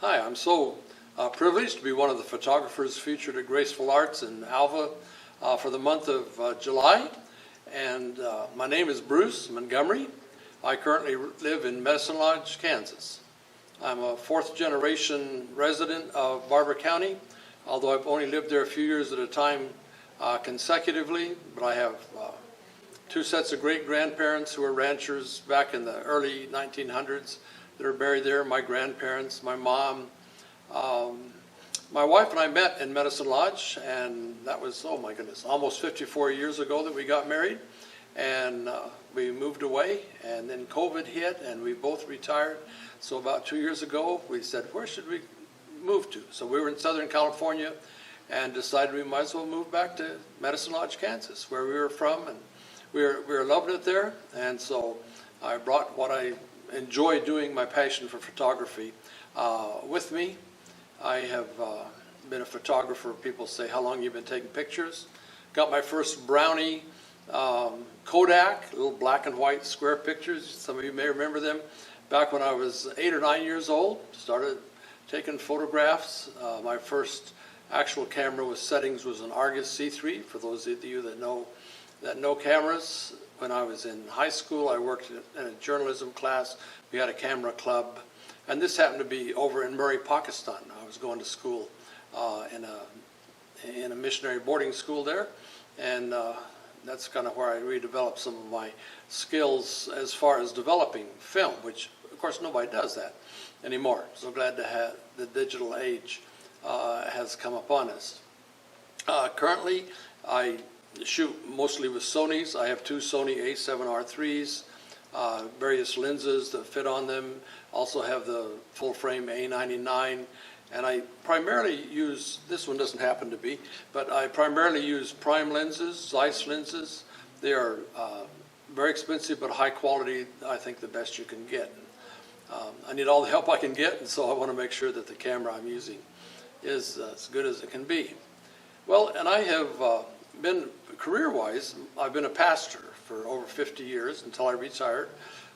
Hi, I'm so privileged to be one of the photographers featured at Graceful Arts in Alva for the month of July. And my name is Bruce Montgomery. I currently live in Medicine Lodge, Kansas. I'm a fourth generation resident of Barber County, although I've only lived there a few years at a time consecutively, but I have two sets of great-grandparents who were ranchers back in the early 1900s that are buried there, my grandparents, my mom. My wife and I met in Medicine Lodge, and that was, oh my goodness, almost 54 years ago that we got married. And we moved away, and then COVID hit, and we both retired. So about 2 years ago, we said, where should we move to? So we were in Southern California and decided we might as well move back to Medicine Lodge, Kansas, where we were from, and we were loving it there. And so I brought what I enjoy doing, my passion for photography, with me. I have been a photographer. People say, how long have you been taking pictures? Got my first Brownie Kodak, little black and white square pictures. Some of you may remember them. Back when I was 8 or 9 years old, started taking photographs. My first actual camera with settings was an Argus C3. For those of you that know cameras, when I was in high school, I worked in a journalism class. We had a camera club, and this happened to be over in Murray, Pakistan. I was going to school in a missionary boarding school there, and that's kind of where I redeveloped some of my skills as far as developing film, which of course nobody does that anymore. So glad to have the digital age has come upon us. Currently, I shoot mostly with Sonys. I have two Sony A7R3s, various lenses that fit on them. Also have the full frame A99, and I primarily use, this one doesn't happen to be, but I primarily use prime lenses, Zeiss lenses. They are very expensive but high quality, I think the best you can get. I need all the help I can get, and so I want to make sure that the camera I'm using is as good as it can be. Well, and I have been, career-wise, I've been a pastor for over 50 years until I retired.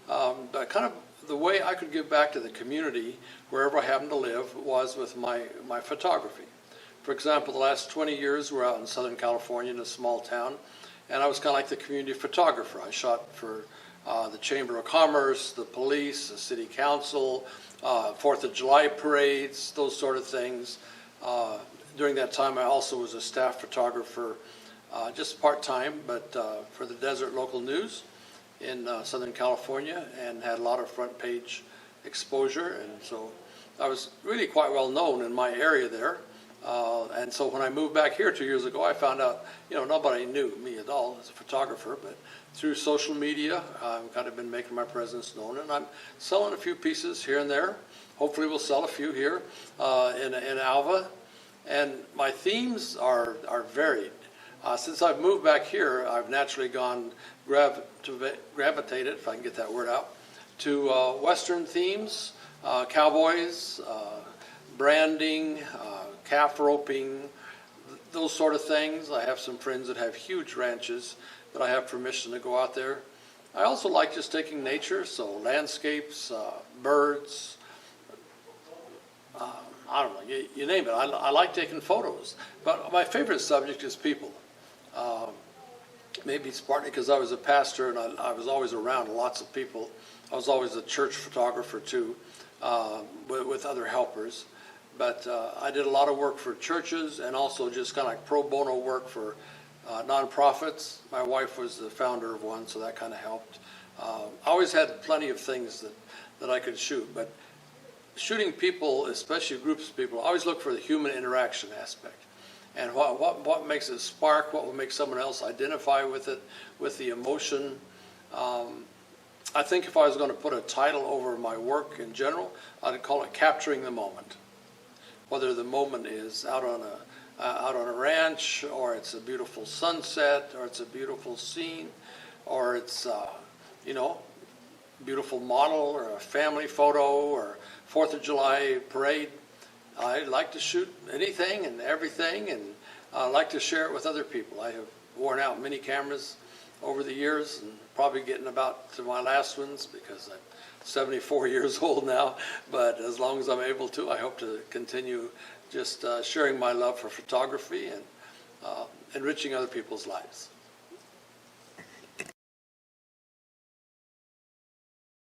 But kind of the way I could give back to the community wherever I happened to live was with my photography. For example, the last 20 years we're out in Southern California in a small town, and I was kind of like the community photographer. I shot for the Chamber of Commerce, the police, the city council, 4th of July parades, those sort of things. During that time I also was a staff photographer, just part-time, but for the Desert Local News in Southern California, and had a lot of front page exposure, and so I was really quite well known in my area there. And so when I moved back here 2 years ago, I found out, nobody knew me at all as a photographer, but through social media, I've kind of been making my presence known, and I'm selling a few pieces here and there. Hopefully we'll sell a few here in Alva, and my themes are varied. Since I've moved back here, I've naturally gravitated, if I can get that word out, to Western themes, cowboys, branding, calf roping, those sort of things. I have some friends that have huge ranches that I have permission to go out there. I also like just taking nature, so landscapes, birds, I don't know, you name it. I like taking photos, but my favorite subject is people. Maybe it's partly because I was a pastor and I was always around lots of people. I was always a church photographer too, with other helpers. But I did a lot of work for churches and also just kind of like pro bono work for nonprofits. My wife was the founder of one, so that kind of helped. I always had plenty of things that I could shoot, but shooting people, especially groups of people, I always look for the human interaction aspect. And what makes it spark, what will make someone else identify with it, with the emotion. I think if I was going to put a title over my work in general, I'd call it Capturing the Moment. Whether the moment is out on a ranch, or it's a beautiful sunset, or it's a beautiful scene, or it's beautiful model, or a family photo, or 4th of July parade. I like to shoot anything and everything, and I like to share it with other people. I have worn out many cameras over the years, and probably getting about to my last ones because I'm 74 years old now. But as long as I'm able to, I hope to continue just sharing my love for photography and enriching other people's lives.